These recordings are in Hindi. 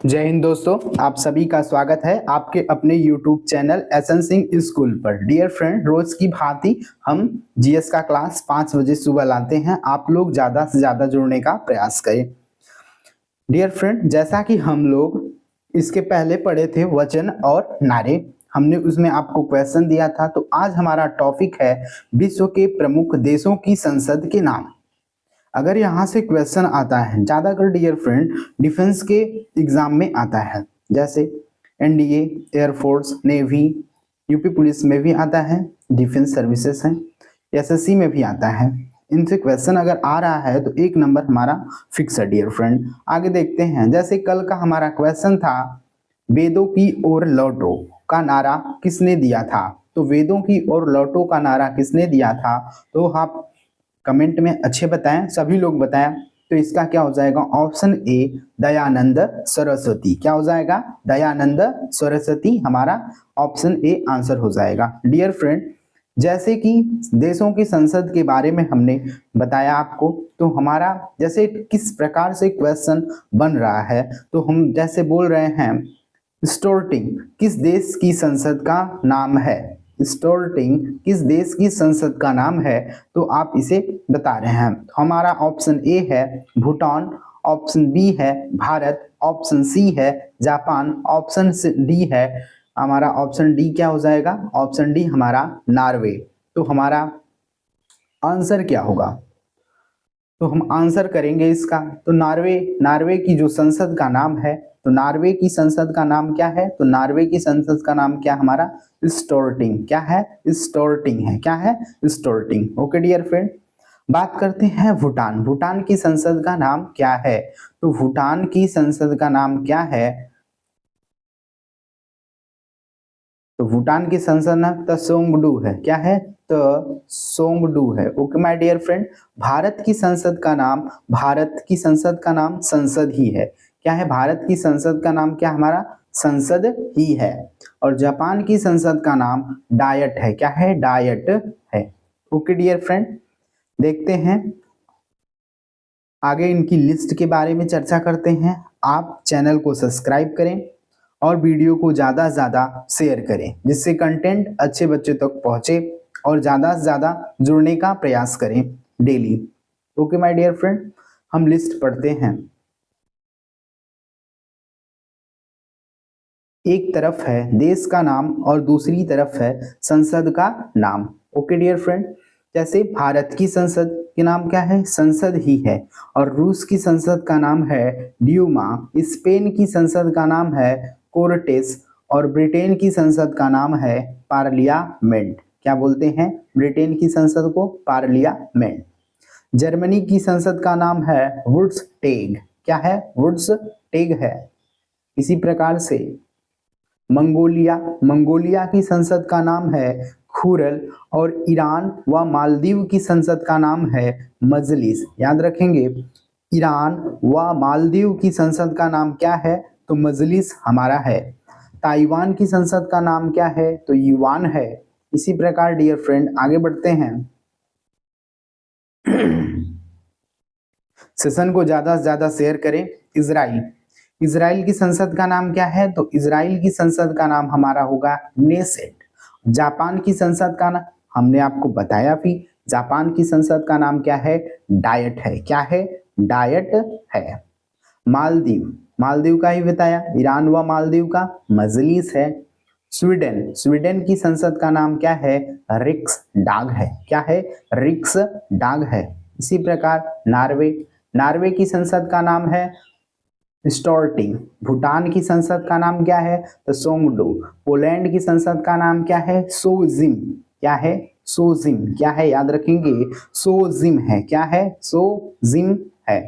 जय हिंद दोस्तों, आप सभी का स्वागत है आपके अपने YouTube channel S N Singh school पर। डियर फ्रेंड, रोज की भांति हम जीएस का क्लास 5 बजे सुबह लाते हैं। आप लोग ज़्यादा से ज़्यादा जुड़ने का प्रयास करें। डियर फ्रेंड, जैसा कि हम लोग इसके पहले पढ़े थे वचन और नारे, हमने उसमें आपको क्वेश्चन दिया था। तो आज हमारा टॉपिक है विश्व के प्रमुख देशों की संसद के नाम। अगर यहाँ से क्वेश्चन आता है, ज़्यादातर डियर फ्रेंड डिफेंस के एग्जाम में आता है, जैसे NDA, air force, navy, UP police में भी आता है, डिफेंस सर्विसेज है, एसएससी में भी आता है। इनसे क्वेश्चन अगर आ रहा है तो 1 नंबर हमारा फिक्स है डियर फ्रेंड। आगे देखते हैं, जैसे कल का हमारा क्वेश्चन था वेदों की ओर लौटो का नारा किसने दिया था। तो वेदों की ओर लौटो का नारा किसने दिया था, तो आप कमेंट में अच्छे बताएं, सभी लोग बताएं। तो इसका क्या हो जाएगा, ऑप्शन ए दयानंद सरस्वती। क्या हो जाएगा, दयानंद सरस्वती हमारा ऑप्शन ए आंसर हो जाएगा। डियर फ्रेंड, जैसे कि देशों की संसद के बारे में हमने बताया आपको, तो हमारा जैसे किस प्रकार से क्वेश्चन बन रहा है, तो हम जैसे बोल रहे हैं स्टोर्टिंग किस देश की संसद का नाम है, स्टोर्टिंग किस देश की संसद का नाम है, तो आप इसे बता रहे हैं। हमारा ऑप्शन ए है भूटान, ऑप्शन बी है भारत, ऑप्शन सी है जापान, ऑप्शन डी है हमारा ऑप्शन डी क्या हो जाएगा, ऑप्शन डी हमारा नॉर्वे। तो हमारा आंसर क्या होगा, तो हम आंसर करेंगे इसका। तो नॉर्वे की जो संसद का नाम है, तो नॉर्वे की संसद का नाम क्या है, तो नॉर्वे की संसद का नाम क्या हमारा स्टोर्टिंग। क्या है, स्टोर्टिंग है। क्या है, स्टोर्टिंग। ओके डियर फ्रेंड, बात करते हैं भूटान। भूटान की संसद का नाम क्या है, तो भूटान की संसद का नाम क्या है, तो भूटान की संसद नाम त्सोंगडू है। क्या है, त्सोंगडू है। Okay my dear friend, Bharat की संसद का नाम, भारत की संसद का नाम संसद ही है। क्या है, भारत की संसद का नाम क्या हमारा संसद ही है। और जापान की संसद का नाम डायट है। क्या है, डायट है। ओके डियर फ्रेंड, देखते हैं आगे इनकी लिस्ट के बारे में चर्चा करते हैं। आप चैनल को सब्सक्राइब करें और वीडियो को ज़्यादा से ज़्यादा शेयर करें, जिससे कंटेंट अच्छे बच्चों तक पहुँचे, और ज़्यादा से ज़्यादा जुड़ने का प्रयास करें daily. Okay my dear friend, हम लिस्ट पढ़ते हैं। एक तरफ है देश का नाम और दूसरी तरफ है संसद का नाम। ओके डियर फ्रेंड, जैसे भारत की संसद के नाम क्या है, संसद ही है। और रूस की संसद का नाम है ड्यूमा, स्पेन की संसद का नाम है कोर्टेस, और ब्रिटेन की संसद का नाम है पार्लियामेंट। क्या बोलते हैं, ब्रिटेन की संसद को पार्लियामेंट। जर्मनी की संसद का नाम है वुड्सटेग। क्या है, वुड्सटेग है। इसी प्रकार से मंगोलिया की संसद का नाम है खुरल, और ईरान व मालदीव की संसद का नाम है मजलिस। याद रखेंगे, ईरान व मालदीव की संसद का नाम क्या है, तो मजलिस हमारा है। ताइवान की संसद का नाम क्या है, तो युआन है। इसी प्रकार डियर फ्रेंड आगे बढ़ते हैं। सेशन को ज्यादा से ज्यादा शेयर करें। इजराइल की संसद का नाम क्या है, तो इजराइल की संसद का नाम हमारा होगा नेसेट। जापान की संसद का नाम हमने आपको बताया भी, जापान की संसद का नाम क्या है, डायट है। क्या है, डायट है। मालदीव का ही बताया, ईरान व मालदीव का मजलिस है। स्वीडन की संसद का नाम क्या है, रिक्सडाग है। क्या है, रिक्सडाग है। इसी प्रकार नॉर्वे की संसद का नाम है स्टोर्टिंग। भूटान की संसद का नाम क्या है, तो सोंगडू। पोलैंड की संसद का नाम क्या है, सोजिम। क्या है, सोजिम। क्या है, याद रखेंगे, सोजिम है। क्या है, सोजिम है।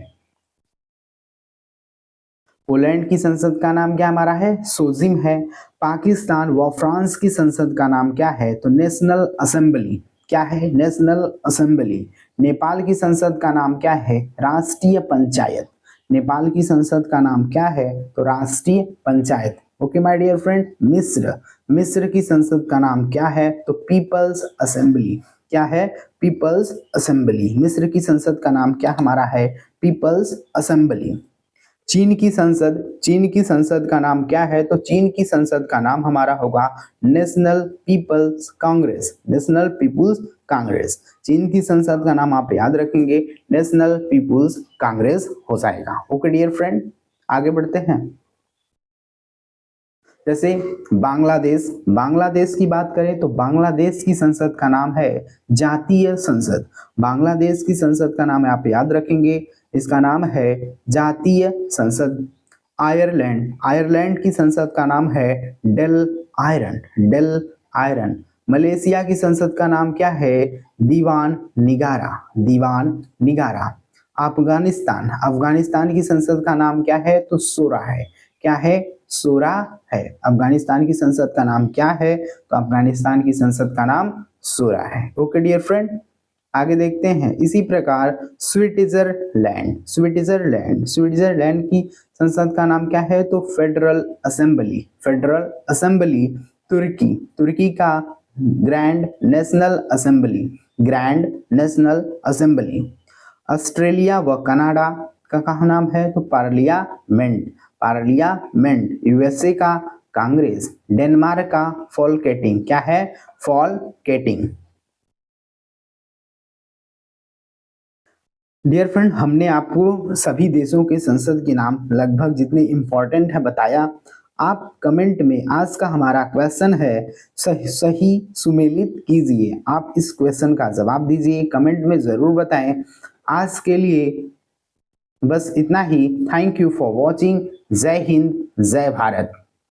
पोलैंड की संसद का नाम क्या हमारा है, सोजिम है। पाकिस्तान व फ्रांस की संसद का नाम क्या है, तो नेशनल असेंबली। क्या है, नेशनल असेंबली। नेपाल की संसद का नाम क्या है, राष्ट्रीय पंचायत। नेपाल की संसद का नाम क्या है, तो Rashtriya Panchayat. Okay my dear friend, मिस्र की संसद का नाम क्या है, तो पीपल्स असेंबली। क्या है, पीपल्स असेंबली। मिस्र की संसद का नाम क्या हमारा है, पीपल्स असेंबली। चीन की संसद का नाम क्या है? तो चीन की संसद का नाम हमारा होगा National People's Congress, National People's Congress. चीन की संसद का नाम आप याद रखेंगे, नेशनल पीपल्स कांग्रेस हो जाएगा। ओके डियर फ्रेंड, आगे बढ़ते हैं। जैसे बांग्लादेश की बात करें तो बांग्लादेश की संसद का नाम है जातीय संसद। बांग्लादेश की संसद का नाम आप याद रखेंगे, इसका नाम है जातीय संसद। आयरलैंड की संसद का नाम है डेल आयरन। मलेशिया की संसद का नाम क्या है? दीवान निगारा। अफगानिस्तान की संसद का नाम क्या है? तो शूरा है। क्या है? शूरा है। अफगानिस्तान की संसद का नाम क्या है? तो अफगानिस्तान की संसद का नाम शूरा है। ओके डियर फ्रेंड, आगे देखते हैं। इसी प्रकार स्विट्जरलैंड की संसद का नाम क्या है? तो फेडरल असेंबली। तुर्की का ग्रैंड नेशनल असेंबली। ऑस्ट्रेलिया व कनाडा का कहा नाम है? तो पार्लियामेंट। यूएसए का कांग्रेस। डेनमार्क का फॉलकेटिंग। क्या है? फॉलकेटिंग। डियर फ्रेंड, हमने आपको सभी देशों के संसद के नाम लगभग जितने इंपॉर्टेंट है बताया। आप कमेंट में, आज का हमारा क्वेश्चन है सही सुमेलित कीजिए। आप इस क्वेश्चन का जवाब दीजिए, कमेंट में जरूर बताएं। आज के लिए बस इतना ही। Thank you for watching. जय हिंद, जय भारत।